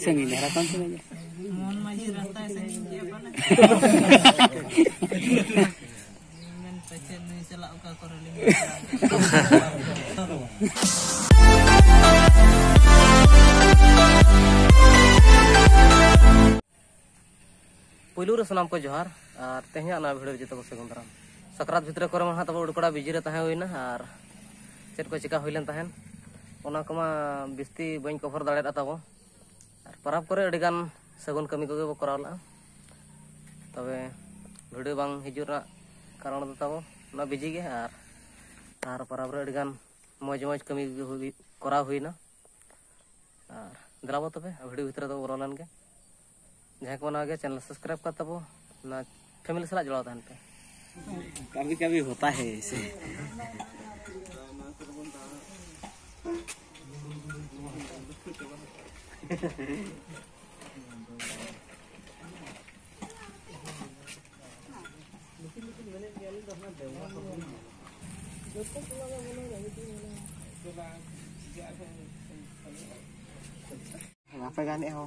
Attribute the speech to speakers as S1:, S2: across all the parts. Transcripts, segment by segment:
S1: Sengin harapan tu aja.
S2: Mohon maju rantai sengin dia apa nak? Men pecen ni selak uka koraling.
S3: पुलूर सनाम को जोहार और तेहना ना video जतो को सेगुन दाराम सकरात भितर करे मा तब उडकड़ा बिजी रे ताहे होइना और चेत को चिका होइलन ताहेन ओना कमा बिस्ती बइन कवर दाड़े ताबो और परब करे अडी गान सगुन कमी को बो करावला तबे भिडियो बांग हिजुरा कारण दो ताबो ना बिजी गे और परब रे अडी गान मौज मौज कमी करा होइना और दलाबो तबे भिडियो भितर दो बरलन के जहाँ को बना गया चैनल सब्सक्राइब करता वो ना फैमिली साथ जुड़ा होता है पे
S1: कभी कभी होता है ऐसे apa gane ho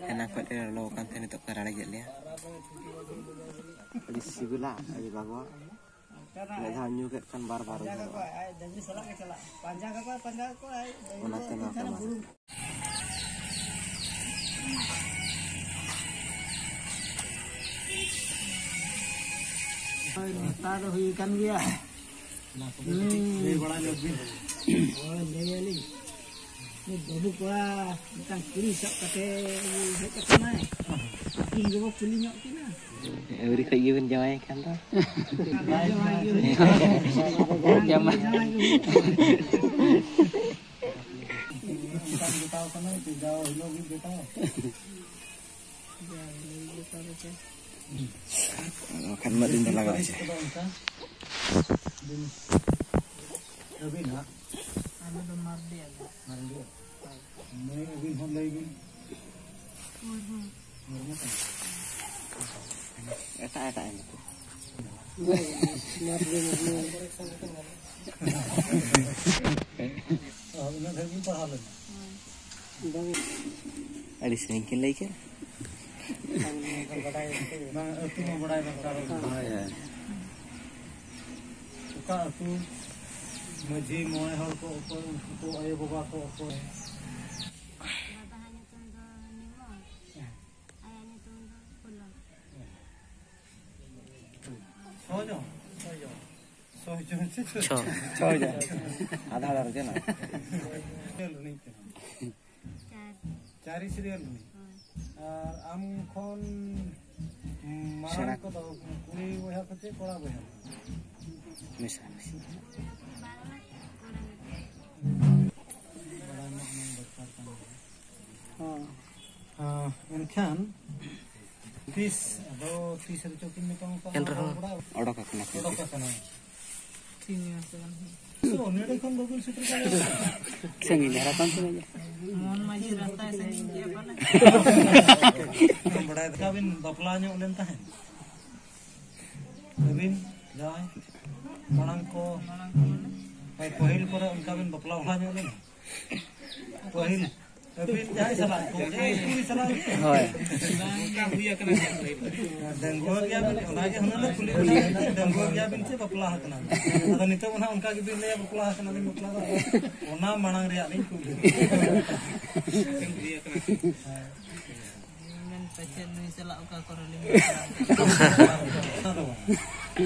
S1: enak kok dia lo kan tadi tok karang lagi dia di sibula di bago le hanyu ke kan bar-bar janji salah panjang ko ona tengah kamar
S2: तार हुई kan dia ini bड़ा लोग भी और ले ली ये बाबू कोड़ा मिटang kuri sak kate हे कतना है इन जो पुली न्यो की ना
S1: एवरी खाई बन जाए kan तो जमा बताओ समय पे जाओ लोग भी बताओ kan mak din talaga aja अभी ना
S2: आने तो मार दिया
S1: मैं अभी हम लेगी ऐसा है तो मार दे ना घर में पढ़ा लेना अरे साइकिल लेके ना तू बड़ा है का तू मजी मोय हर को आए बाबा को आधा दर्जन ना चारी सीरियल और आम खन मारा को तो कुड़ी बया कते कोड़ा बया मिसा हाँ इनखान 30 रे चौकी में तो ऑर्डर का करना तो नेड़े खन बगल से संगी हराpan tu aja
S2: mohon maju rantai sengin dia apa nak
S1: बड़ा का बिन बपला ᱧᱚᱜ len tahen बिन जाय मानang को भाई पहिल करे उनका बिन बपला होला ᱧᱚᱜ len पहिल बिन जाय सला को पूरी सला होय का हुया कना दंगो गया बिन ओना के हनले पुली दंगो गया बिन से बपला हकना अदा नितो ना उनका के बिन ले बपला हकना बिन बपला ओना मानang रिया नहीं कुली हुया कना
S2: men pecen ni selak uka koraling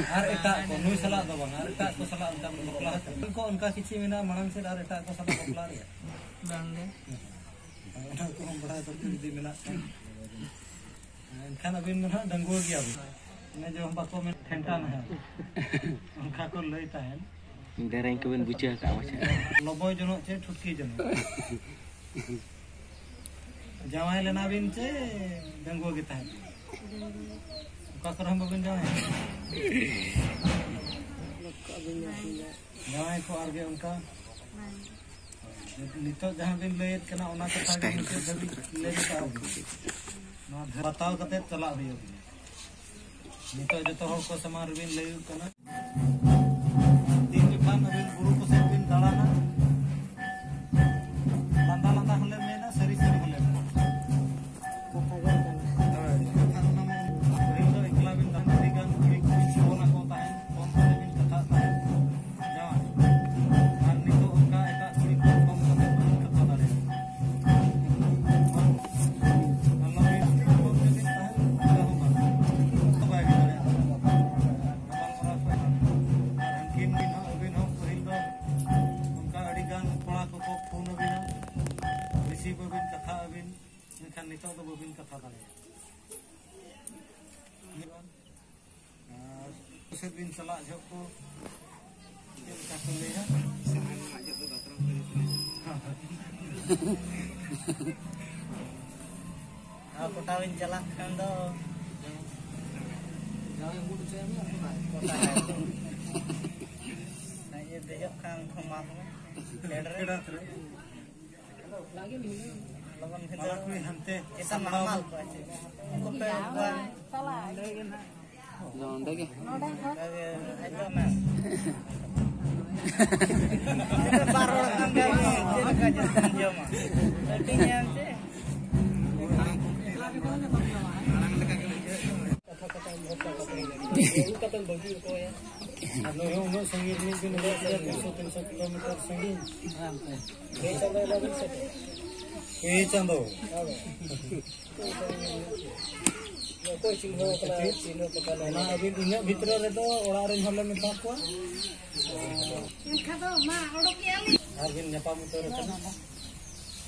S1: और एटा को नुई सला दो बंग और एटा को सला उनका बपला को उनका किछि मेना मानang से और एटा को सला बपला रे
S2: bang deh
S1: उनका को हम बड़ा तो दी मेना खाना बिन में दंगो गया ने जो हम बाको में ठंडा ना है उनका को लेता है डेरें को बिन बुचा का मछे लबोय जनो छे ठुकी जनो जवाई लेना बिन से दंगो गता है का कर हम बिन जवाई को आगे उनका नितो जहां बिन लेत कना ओना कथा के ले ना बताओ कते चला हुई नितो जतो हर को समान बिन ले कना Tin lekan abin buru ko sebin dalana. Landa hole mena seri hole. Bin salak joko kita lihat
S2: aku tawin jalak kan do jangan bunuh saya ni nah ye dejok kang thomas leder lagi ni lawan
S1: malah kui hante
S2: kita mahal ko ache ko pe salah
S3: Jangan deh.
S2: Itu mah. Baru ambil jadi kajian jama. Artinya nanti.
S1: Ano yung no sangir ni pinula sa 300 kilometer sangir. Sampai lagi satu. Chando. Ko chingho kala chino kala na abin inya bhitro re to ora ren hole meta ko
S4: Khado ma odok yali
S1: abin nyapa motor kana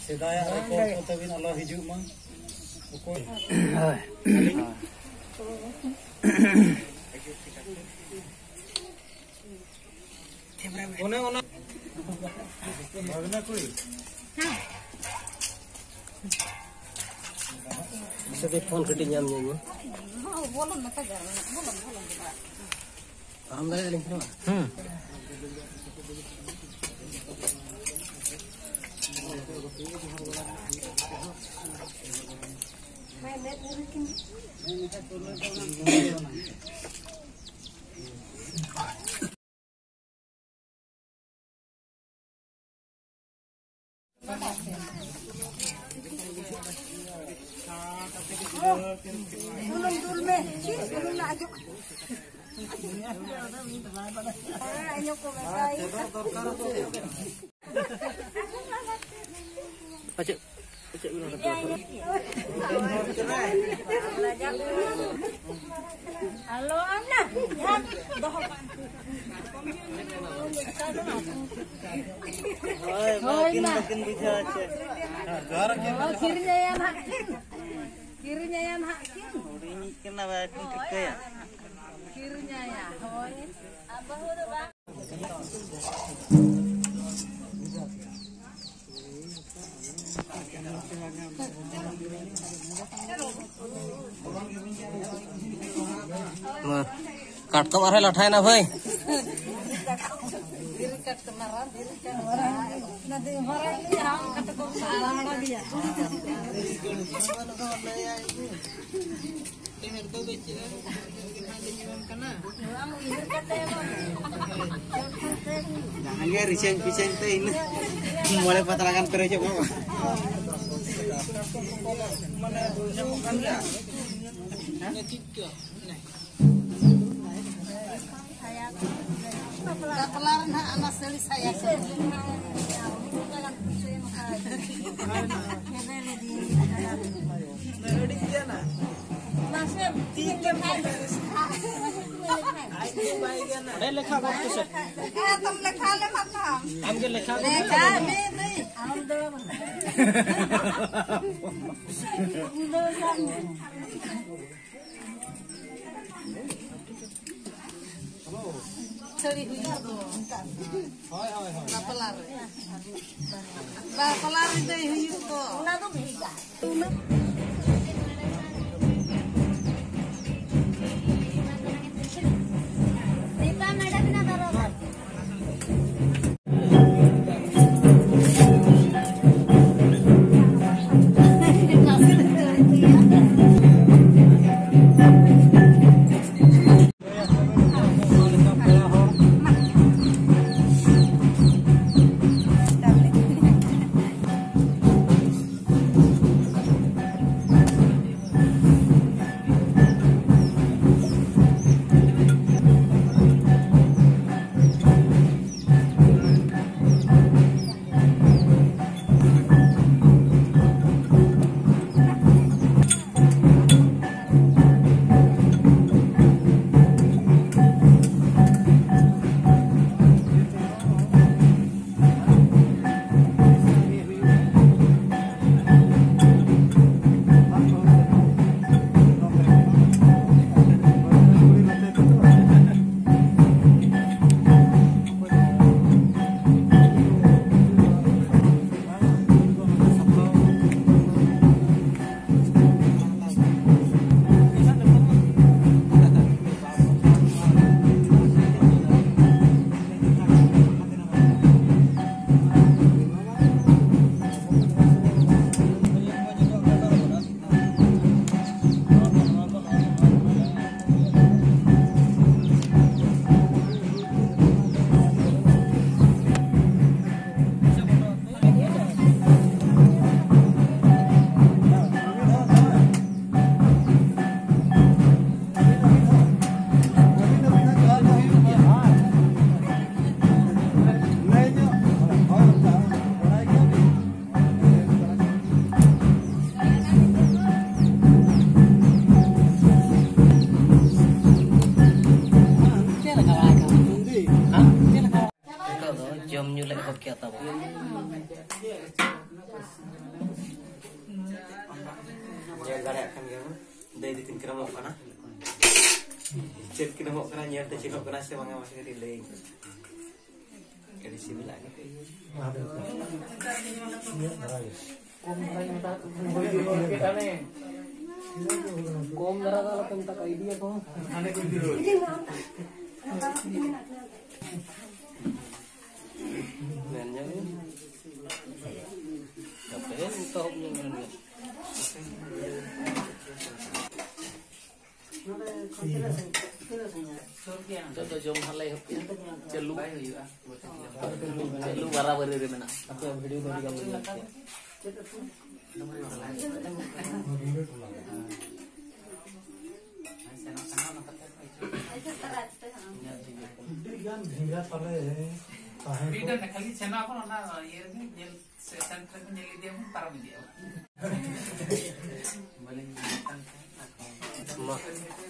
S1: sedaya ko ko tabin Allah hiju ma ko one ona bhavna koi
S3: Saya phone ke dia nyamnya.
S4: bolon na ta gar bolon
S3: Paham dah link tu.
S4: mai net mungkin belum dul me belum nak ajuk ayo ko bagai
S3: Pacik. Pacik bilang
S4: halo Ana lihat dah
S2: makin bisa aja.
S4: kirinya yang hakin
S2: Ini kenapa kita ya?
S4: kirinya ya hoi abah udah bang
S3: काट तो मारे लठाए ना भाई
S4: diri kat kemaran nanti orang ini yang kata kau salah dia
S2: Jangan riseng-riseng teh ini. Mulai patarakan kerja apa? Mana dulunya makan ya?
S4: Kepelaran anak seli saya
S2: lekha waktu set.
S4: तुम लिखा ले माता
S2: Ambil lekha.
S4: लिखा नहीं हम दो Sorry, Bapalar itu hiu ko. Una to bhiga. Dita madam na daro.
S3: क्या तब
S1: Nyel gare akan gak mah, dari di tingkir mau kana, cek kita mau kana nyel teh cek kana sih bangga masih relay, dari sini lagi.
S3: Kom darah kalau tentang idea kok. Nanya ni, apa yang tahu ni? Contoh jom halai hoki, celu barabar ini mana? Aku yang video tadi kamu lihat.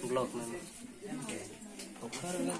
S3: Blog mana? Oke,